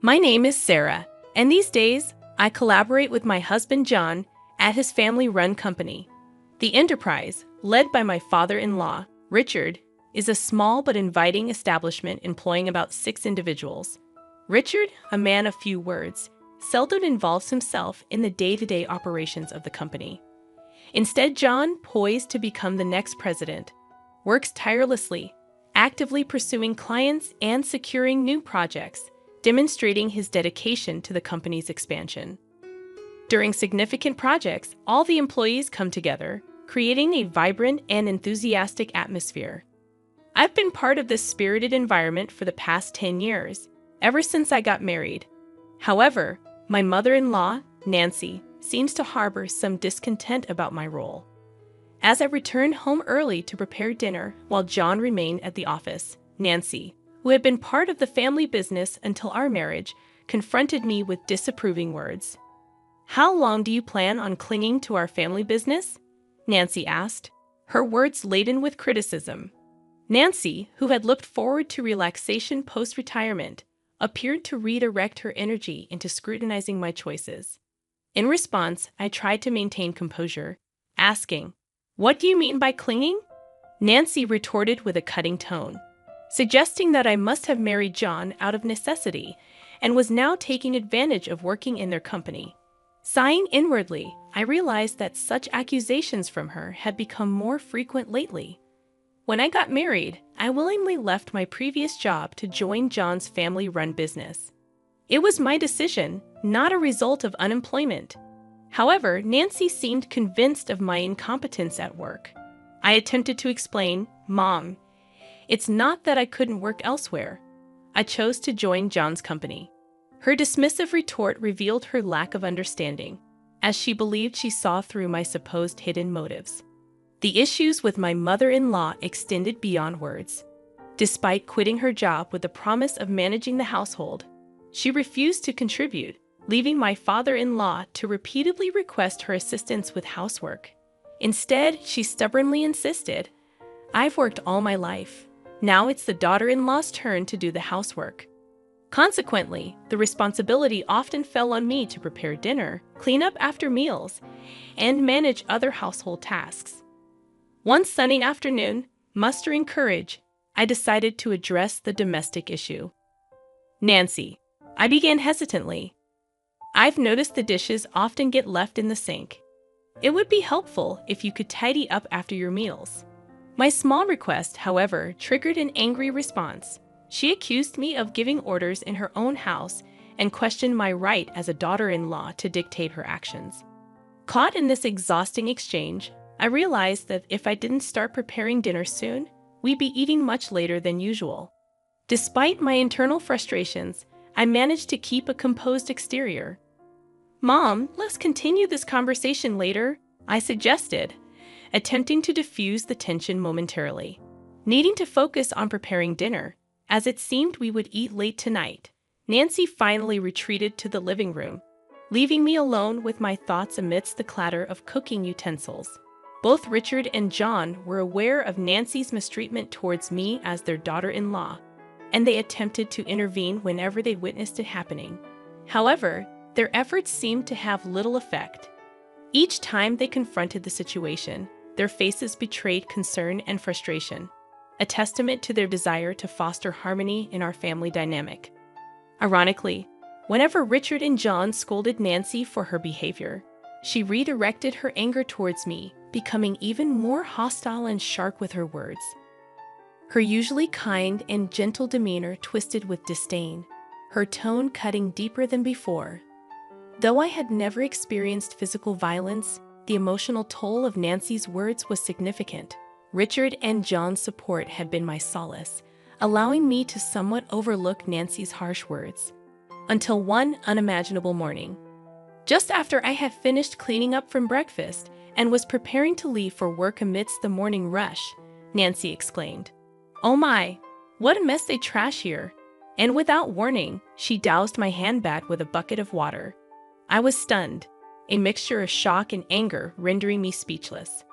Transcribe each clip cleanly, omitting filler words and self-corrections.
My name is Sarah, and these days, I collaborate with my husband John at his family-run company. The enterprise, led by my father-in-law, Richard, is a small but inviting establishment employing about 6 individuals. Richard, a man of few words, seldom involves himself in the day-to-day operations of the company. Instead, John, poised to become the next president, works tirelessly, actively pursuing clients and securing new projects, demonstrating his dedication to the company's expansion. During significant projects, all the employees come together, creating a vibrant and enthusiastic atmosphere. I've been part of this spirited environment for the past 10 years, ever since I got married. However, my mother-in-law, Nancy, seems to harbor some discontent about my role. As I returned home early to prepare dinner while John remained at the office, Nancy, who had been part of the family business until our marriage, confronted me with disapproving words. "How long do you plan on clinging to our family business?" Nancy asked, her words laden with criticism. Nancy, who had looked forward to relaxation post-retirement, appeared to redirect her energy into scrutinizing my choices. In response, I tried to maintain composure, asking, "What do you mean by clinging?" Nancy retorted with a cutting tone, suggesting that I must have married John out of necessity and was now taking advantage of working in their company. Sighing inwardly, I realized that such accusations from her had become more frequent lately. When I got married, I willingly left my previous job to join John's family-run business. It was my decision, not a result of unemployment. However, Nancy seemed convinced of my incompetence at work. I attempted to explain, "Mom, it's not that I couldn't work elsewhere. I chose to join John's company." Her dismissive retort revealed her lack of understanding, as she believed she saw through my supposed hidden motives. The issues with my mother-in-law extended beyond words. Despite quitting her job with the promise of managing the household, she refused to contribute, leaving my father-in-law to repeatedly request her assistance with housework. Instead, she stubbornly insisted, "I've worked all my life. Now it's the daughter-in-law's turn to do the housework." Consequently, the responsibility often fell on me to prepare dinner, clean up after meals, and manage other household tasks. One sunny afternoon, mustering courage, I decided to address the domestic issue. "Nancy," I began hesitantly, "I've noticed the dishes often get left in the sink. It would be helpful if you could tidy up after your meals." My small request, however, triggered an angry response. She accused me of giving orders in her own house and questioned my right as a daughter-in-law to dictate her actions. Caught in this exhausting exchange, I realized that if I didn't start preparing dinner soon, we'd be eating much later than usual. Despite my internal frustrations, I managed to keep a composed exterior. "Mom, let's continue this conversation later," I suggested, attempting to diffuse the tension momentarily. Needing to focus on preparing dinner, as it seemed we would eat late tonight, Nancy finally retreated to the living room, leaving me alone with my thoughts amidst the clatter of cooking utensils. Both Richard and John were aware of Nancy's mistreatment towards me as their daughter-in-law, and they attempted to intervene whenever they witnessed it happening. However, their efforts seemed to have little effect. Each time they confronted the situation, their faces betrayed concern and frustration, a testament to their desire to foster harmony in our family dynamic. Ironically, whenever Richard and John scolded Nancy for her behavior, she redirected her anger towards me, becoming even more hostile and sharp with her words. Her usually kind and gentle demeanor twisted with disdain, her tone cutting deeper than before. Though I had never experienced physical violence, the emotional toll of Nancy's words was significant. Richard and John's support had been my solace, allowing me to somewhat overlook Nancy's harsh words. Until one unimaginable morning. Just after I had finished cleaning up from breakfast and was preparing to leave for work amidst the morning rush, Nancy exclaimed, "Oh my, what a mess they trash here." And without warning, she doused my handbag with a bucket of water. I was stunned, a mixture of shock and anger rendering me speechless.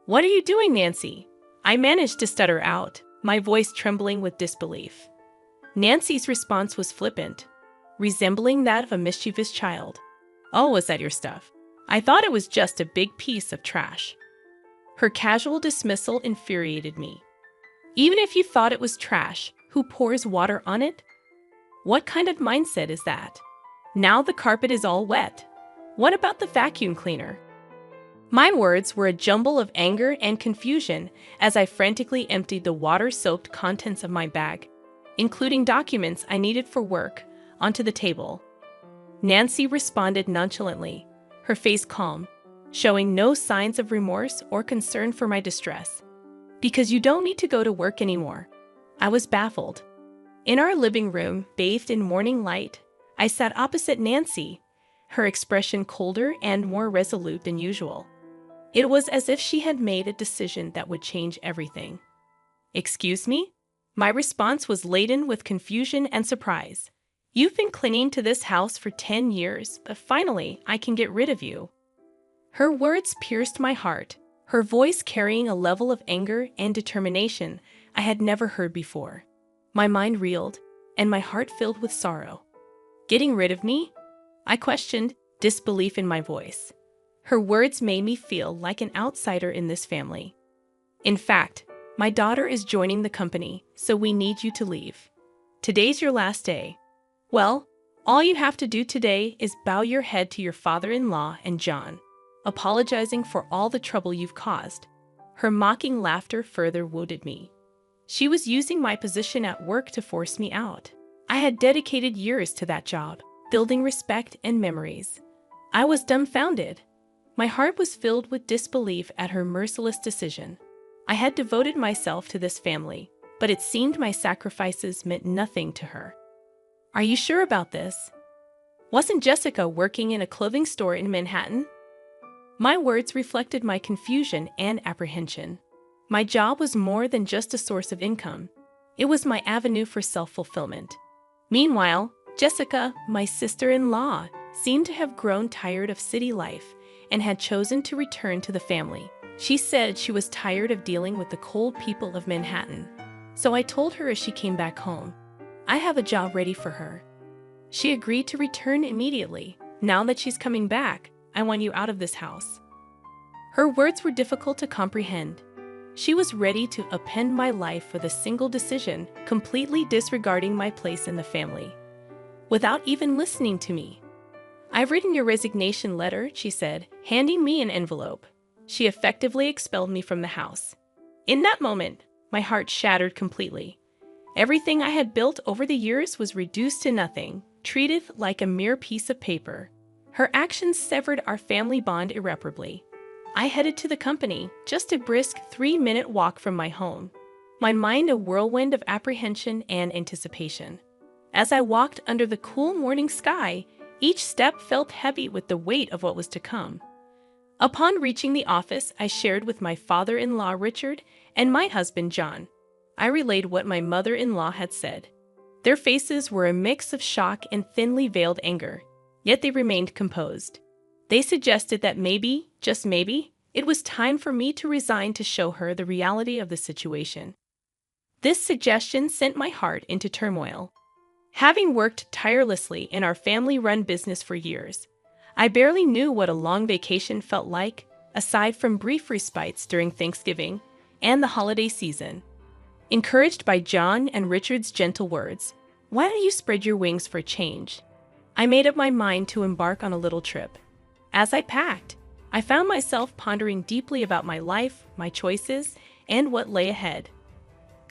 "What are you doing, Nancy?" I managed to stutter out, my voice trembling with disbelief. Nancy's response was flippant. resembling that of a mischievous child. "Oh, was that your stuff? I thought it was just a big piece of trash." Her casual dismissal infuriated me. Even if you thought it was trash, who pours water on it? What kind of mindset is that? Now the carpet is all wet. What about the vacuum cleaner? My words were a jumble of anger and confusion as I frantically emptied the water-soaked contents of my bag, including documents I needed for work, onto the table. Nancy responded nonchalantly, her face calm, showing no signs of remorse or concern for my distress. "Because you don't need to go to work anymore." I was baffled. In our living room, bathed in morning light, I sat opposite Nancy, her expression colder and more resolute than usual. It was as if she had made a decision that would change everything. "Excuse me?" My response was laden with confusion and surprise. "You've been clinging to this house for 10 years, but finally I can get rid of you." Her words pierced my heart, her voice carrying a level of anger and determination I had never heard before. My mind reeled, and my heart filled with sorrow. "Getting rid of me?" I questioned, disbelief in my voice. Her words made me feel like an outsider in this family. "In fact, my daughter is joining the company, so we need you to leave. Today's your last day. Well, all you have to do today is bow your head to your father-in-law and John, apologizing for all the trouble you've caused." Her mocking laughter further wounded me. She was using my position at work to force me out. I had dedicated years to that job, building respect and memories. I was dumbfounded. My heart was filled with disbelief at her merciless decision. I had devoted myself to this family, but it seemed my sacrifices meant nothing to her. "Are you sure about this? Wasn't Jessica working in a clothing store in Manhattan?" My words reflected my confusion and apprehension. My job was more than just a source of income. It was my avenue for self-fulfillment. Meanwhile, Jessica, my sister-in-law, seemed to have grown tired of city life and had chosen to return to the family. She said she was tired of dealing with the cold people of Manhattan. So I told her as she came back home, "I have a job ready for her." She agreed to return immediately. "Now that she's coming back, I want you out of this house." Her words were difficult to comprehend. She was ready to upend my life with a single decision, completely disregarding my place in the family, without even listening to me. "I've written your resignation letter," she said, handing me an envelope. She effectively expelled me from the house. In that moment, my heart shattered completely. Everything I had built over the years was reduced to nothing, treated like a mere piece of paper. Her actions severed our family bond irreparably. I headed to the company, just a brisk 3-minute walk from my home, my mind a whirlwind of apprehension and anticipation. As I walked under the cool morning sky, each step felt heavy with the weight of what was to come. Upon reaching the office, I shared with my father-in-law Richard and my husband John. I relayed what my mother-in-law had said. Their faces were a mix of shock and thinly veiled anger, yet they remained composed. They suggested that maybe, just maybe, it was time for me to resign to show her the reality of the situation. This suggestion sent my heart into turmoil. Having worked tirelessly in our family-run business for years, I barely knew what a long vacation felt like, aside from brief respites during Thanksgiving and the holiday season. Encouraged by John and Richard's gentle words, "Why don't you spread your wings for a change?" I made up my mind to embark on a little trip. As I packed, I found myself pondering deeply about my life, my choices, and what lay ahead.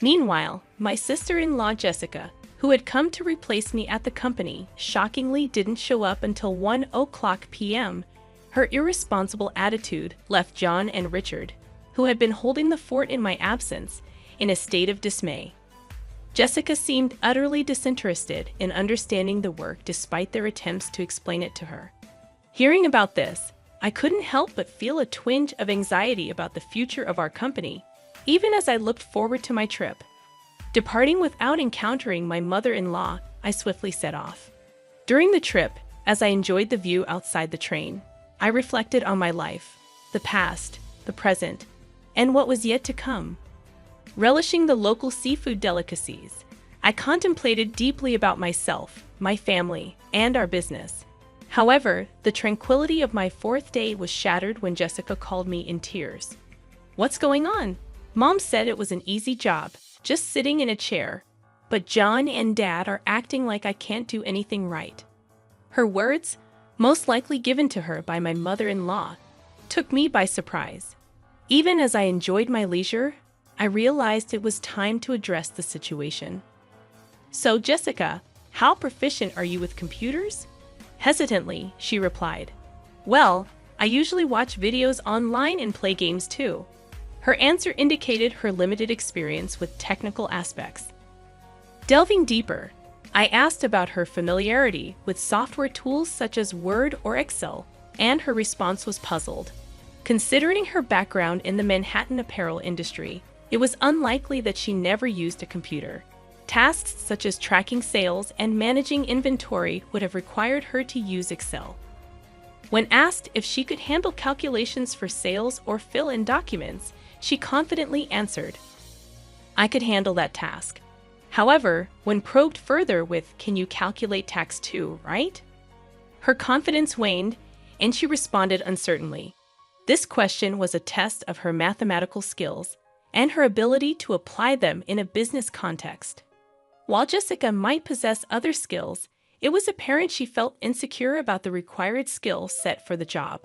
Meanwhile, my sister-in-law Jessica, who had come to replace me at the company, shockingly didn't show up until 1:00 p.m. Her irresponsible attitude left John and Richard, who had been holding the fort in my absence, in a state of dismay. Jessica seemed utterly disinterested in understanding the work despite their attempts to explain it to her. Hearing about this, I couldn't help but feel a twinge of anxiety about the future of our company, even as I looked forward to my trip. Departing without encountering my mother-in-law, I swiftly set off. During the trip, as I enjoyed the view outside the train, I reflected on my life, the past, the present, and what was yet to come. Relishing the local seafood delicacies, I contemplated deeply about myself, my family, and our business. However, the tranquility of my fourth day was shattered when Jessica called me in tears. "What's going on?" Mom said it was an easy job, just sitting in a chair. But John and Dad are acting like I can't do anything right. Her words, most likely given to her by my mother-in-law, took me by surprise. Even as I enjoyed my leisure, I realized it was time to address the situation. "So, Jessica, how proficient are you with computers?" Hesitantly, she replied. "Well, I usually watch videos online and play games too." Her answer indicated her limited experience with technical aspects. Delving deeper, I asked about her familiarity with software tools such as Word or Excel, and her response was puzzled. Considering her background in the Manhattan apparel industry, it was unlikely that she never used a computer. Tasks such as tracking sales and managing inventory would have required her to use Excel. When asked if she could handle calculations for sales or fill in documents, she confidently answered, "I could handle that task." However, when probed further with, "Can you calculate tax too, right?" her confidence waned, and she responded uncertainly. This question was a test of her mathematical skills and her ability to apply them in a business context. While Jessica might possess other skills, it was apparent she felt insecure about the required skill set for the job.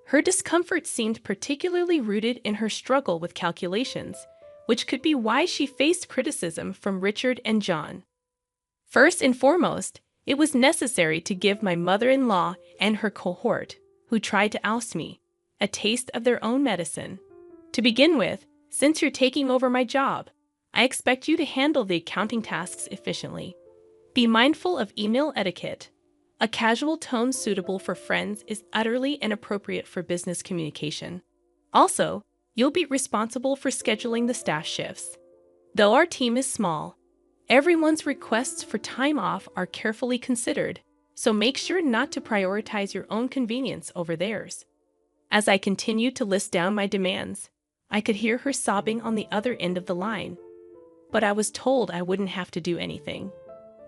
Her discomfort seemed particularly rooted in her struggle with calculations, which could be why she faced criticism from Richard and John. First and foremost, it was necessary to give my mother-in-law and her cohort, who tried to oust me, a taste of their own medicine. To begin with, since you're taking over my job, I expect you to handle the accounting tasks efficiently. Be mindful of email etiquette. A casual tone suitable for friends is utterly inappropriate for business communication. Also, you'll be responsible for scheduling the staff shifts. Though our team is small, everyone's requests for time off are carefully considered, so make sure not to prioritize your own convenience over theirs. As I continued to list down my demands, I could hear her sobbing on the other end of the line. But I was told I wouldn't have to do anything.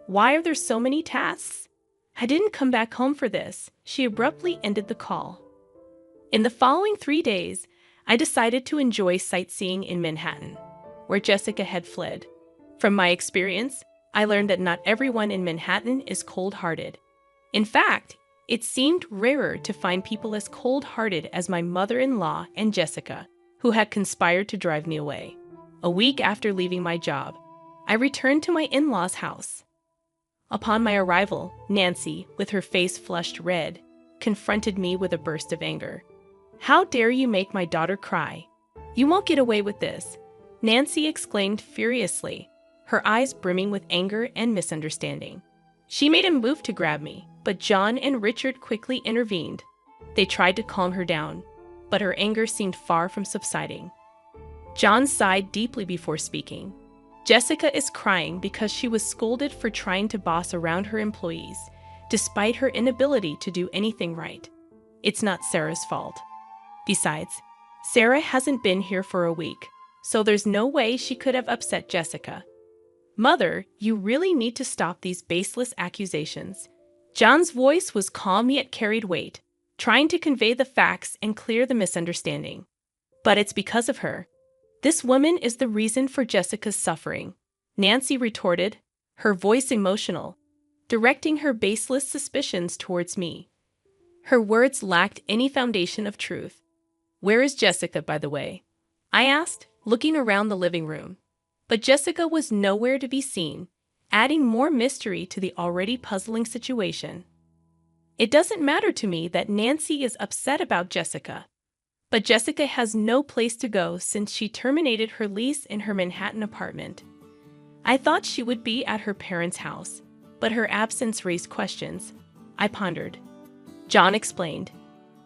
Why are there so many tasks? I didn't come back home for this. She abruptly ended the call. In the following 3 days, I decided to enjoy sightseeing in Manhattan, where Jessica had fled. From my experience, I learned that not everyone in Manhattan is cold-hearted. In fact, it seemed rarer to find people as cold-hearted as my mother-in-law and Jessica, who had conspired to drive me away. A week after leaving my job, I returned to my in-laws' house. Upon my arrival, Nancy, with her face flushed red, confronted me with a burst of anger. "How dare you make my daughter cry? You won't get away with this," Nancy exclaimed furiously, her eyes brimming with anger and misunderstanding. She made a move to grab me, but John and Richard quickly intervened. They tried to calm her down, but her anger seemed far from subsiding. John sighed deeply before speaking. "Jessica is crying because she was scolded for trying to boss around her employees, despite her inability to do anything right. It's not Sarah's fault. Besides, Sarah hasn't been here for a week, so there's no way she could have upset Jessica. Mother, you really need to stop these baseless accusations." John's voice was calm yet carried weight, trying to convey the facts and clear the misunderstanding. "But it's because of her. This woman is the reason for Jessica's suffering," Nancy retorted, her voice emotional, directing her baseless suspicions towards me. Her words lacked any foundation of truth. "Where is Jessica, by the way?" I asked, looking around the living room. But Jessica was nowhere to be seen, adding more mystery to the already puzzling situation. It doesn't matter to me that Nancy is upset about Jessica. But Jessica has no place to go since she terminated her lease in her Manhattan apartment. I thought she would be at her parents' house, but her absence raised questions. I pondered. John explained.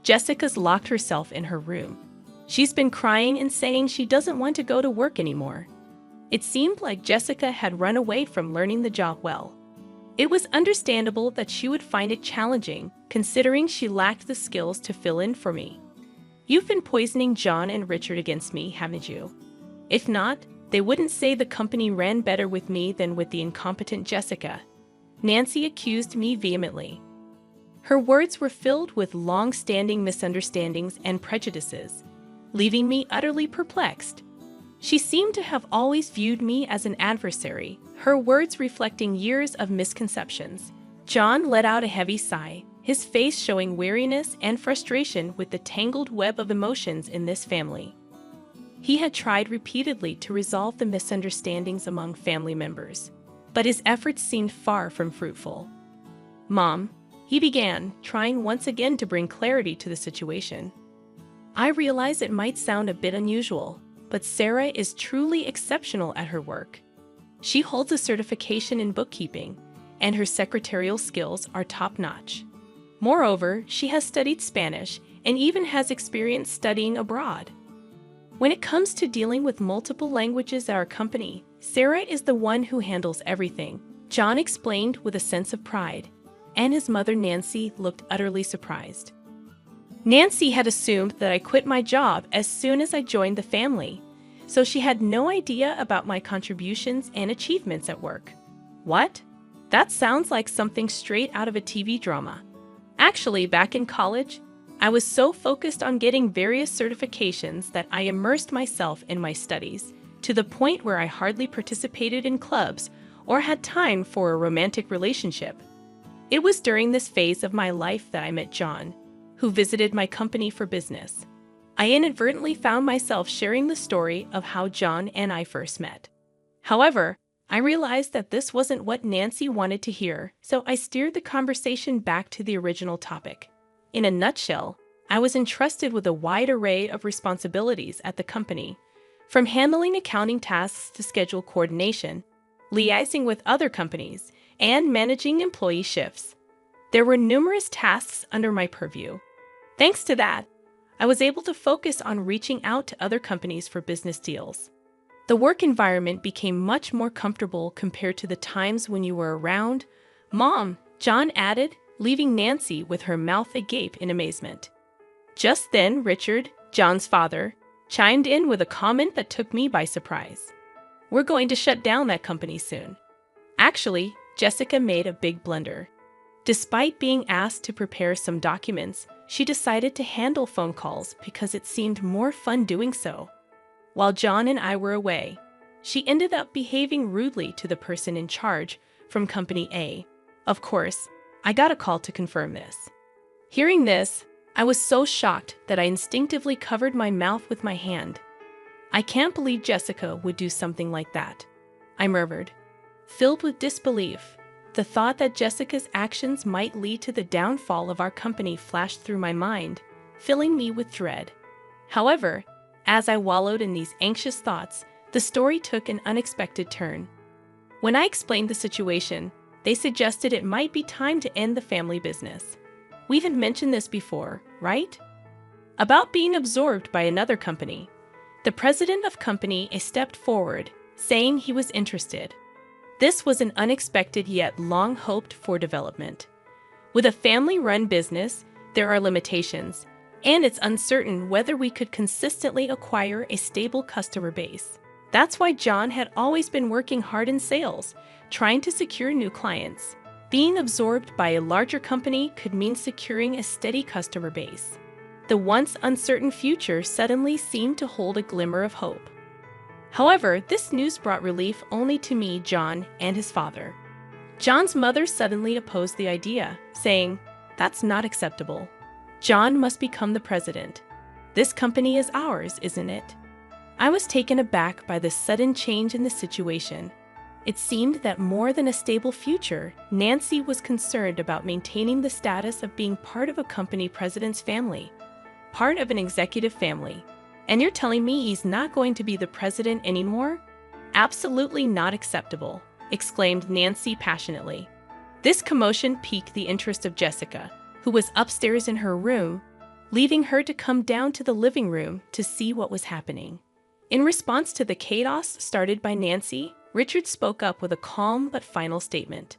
"Jessica's locked herself in her room. She's been crying and saying she doesn't want to go to work anymore." It seemed like Jessica had run away from learning the job well. It was understandable that she would find it challenging, considering she lacked the skills to fill in for me. "You've been poisoning John and Richard against me, haven't you? If not, They wouldn't say the company ran better with me than with the incompetent Jessica. Nancy accused me vehemently. Her words were filled with long-standing misunderstandings and prejudices, leaving me utterly perplexed. She seemed to have always viewed me as an adversary, her words reflecting years of misconceptions. John let out a heavy sigh, his face showing weariness and frustration with the tangled web of emotions in this family. He had tried repeatedly to resolve the misunderstandings among family members, but his efforts seemed far from fruitful. "Mom," he began, trying once again to bring clarity to the situation. "I realize it might sound a bit unusual, but Sarah is truly exceptional at her work. She holds a certification in bookkeeping, and her secretarial skills are top-notch. Moreover, she has studied Spanish and even has experience studying abroad. When it comes to dealing with multiple languages at our company, Sarah is the one who handles everything," John explained with a sense of pride, and his mother Nancy looked utterly surprised. Nancy had assumed that I quit my job as soon as I joined the family, so she had no idea about my contributions and achievements at work. "What? That sounds like something straight out of a TV drama. Actually, back in college, I was so focused on getting various certifications that I immersed myself in my studies, to the point where I hardly participated in clubs or had time for a romantic relationship. It was during this phase of my life that I met John, who visited my company for business. I inadvertently found myself sharing the story of how John and I first met. However, I realized that this wasn't what Nancy wanted to hear, so I steered the conversation back to the original topic. In a nutshell, I was entrusted with a wide array of responsibilities at the company, from handling accounting tasks to schedule coordination, liaising with other companies, and managing employee shifts. There were numerous tasks under my purview. Thanks to that, I was able to focus on reaching out to other companies for business deals. The work environment became much more comfortable compared to the times when you were around. Mom," John added, leaving Nancy with her mouth agape in amazement. Just then, Richard, John's father, chimed in with a comment that took me by surprise. "We're going to shut down that company soon." Actually, Jessica made a big blunder. Despite being asked to prepare some documents, she decided to handle phone calls because it seemed more fun doing so. While John and I were away, she ended up behaving rudely to the person in charge from Company A. Of course, I got a call to confirm this. Hearing this, I was so shocked that I instinctively covered my mouth with my hand. "I can't believe Jessica would do something like that," I murmured. Filled with disbelief, the thought that Jessica's actions might lead to the downfall of our company flashed through my mind, filling me with dread. However, as I wallowed in these anxious thoughts, the story took an unexpected turn. When I explained the situation, they suggested it might be time to end the family business. We had mentioned this before, right? About being absorbed by another company. The president of Company A stepped forward, saying he was interested. This was an unexpected yet long-hoped-for development. With a family-run business, there are limitations, and it's uncertain whether we could consistently acquire a stable customer base. That's why John had always been working hard in sales, trying to secure new clients. Being absorbed by a larger company could mean securing a steady customer base. The once uncertain future suddenly seemed to hold a glimmer of hope. However, this news brought relief only to me, John, and his father. John's mother suddenly opposed the idea, saying, "That's not acceptable. John must become the president. This company is ours, isn't it?" I was taken aback by the sudden change in the situation. It seemed that more than a stable future, Nancy was concerned about maintaining the status of being part of a company president's family, part of an executive family. "And you're telling me he's not going to be the president anymore? Absolutely not acceptable," exclaimed Nancy passionately. This commotion piqued the interest of Jessica, who was upstairs in her room, leaving her to come down to the living room to see what was happening. In response to the chaos started by Nancy, Richard spoke up with a calm but final statement.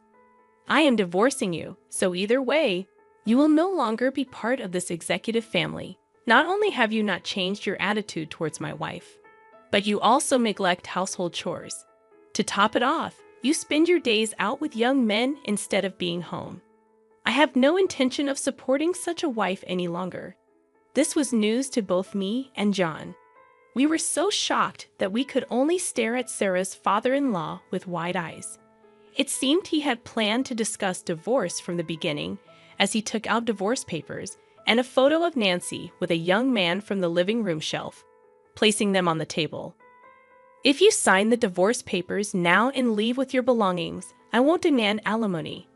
"I am divorcing you, so either way, you will no longer be part of this executive family. Not only have you not changed your attitude towards my wife, But you also neglect household chores. To top it off, you spend your days out with young men instead of being home. I have no intention of supporting such a wife any longer. This was news to both me and John. We were so shocked that we could only stare at Sarah's father-in-law with wide eyes. It seemed he had planned to discuss divorce from the beginning, as he took out divorce papers and a photo of Nancy with a young man from the living room shelf, placing them on the table. If you sign the divorce papers now and leave with your belongings, I won't demand alimony.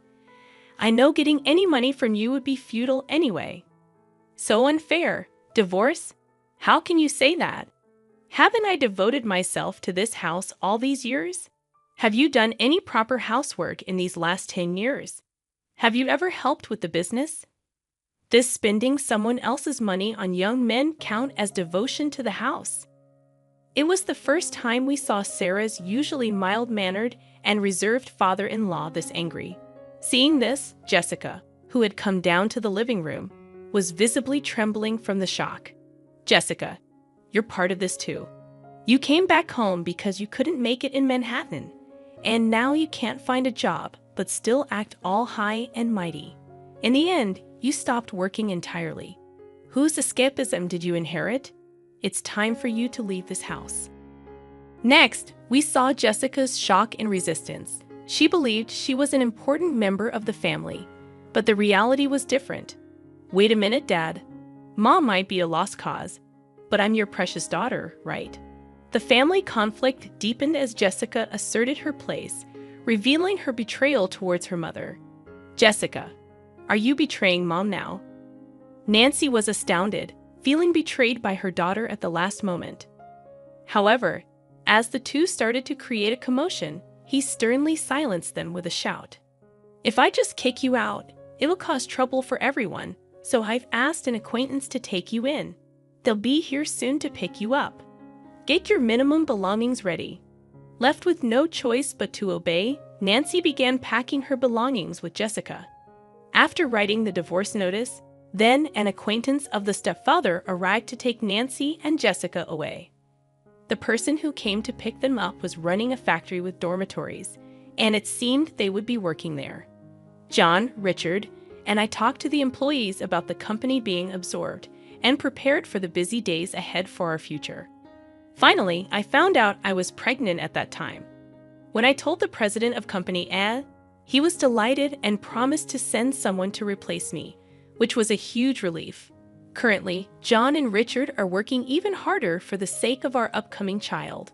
I know getting any money from you would be futile anyway. So unfair. Divorce? How can you say that? Haven't I devoted myself to this house all these years? Have you done any proper housework in these last 10 years? Have you ever helped with the business? Does spending someone else's money on young men count as devotion to the house? It was the first time we saw Sarah's usually mild-mannered and reserved father-in-law this angry. Seeing this, Jessica, who had come down to the living room, was visibly trembling from the shock. Jessica, you're part of this too. You came back home because you couldn't make it in Manhattan, and now you can't find a job but still act all high and mighty. In the end, you stopped working entirely. Whose escapism did you inherit? It's time for you to leave this house. Next, we saw Jessica's shock and resistance. She believed she was an important member of the family, but the reality was different. Wait a minute, Dad. Mom might be a lost cause, but I'm your precious daughter, right? The family conflict deepened as Jessica asserted her place, revealing her betrayal towards her mother. Jessica, are you betraying Mom now? Nancy was astounded, feeling betrayed by her daughter at the last moment. However, as the two started to create a commotion, he sternly silenced them with a shout. If I just kick you out, it'll cause trouble for everyone, so I've asked an acquaintance to take you in. They'll be here soon to pick you up. Get your minimum belongings ready. Left with no choice but to obey, Nancy began packing her belongings with Jessica. After writing the divorce notice, then an acquaintance of the stepfather arrived to take Nancy and Jessica away. The person who came to pick them up was running a factory with dormitories, and it seemed they would be working there. John, Richard, and I talked to the employees about the company being absorbed and prepared for the busy days ahead for our future. Finally, I found out I was pregnant at that time. When I told the president of Company A, he was delighted and promised to send someone to replace me, which was a huge relief. Currently, John and Richard are working even harder for the sake of our upcoming child.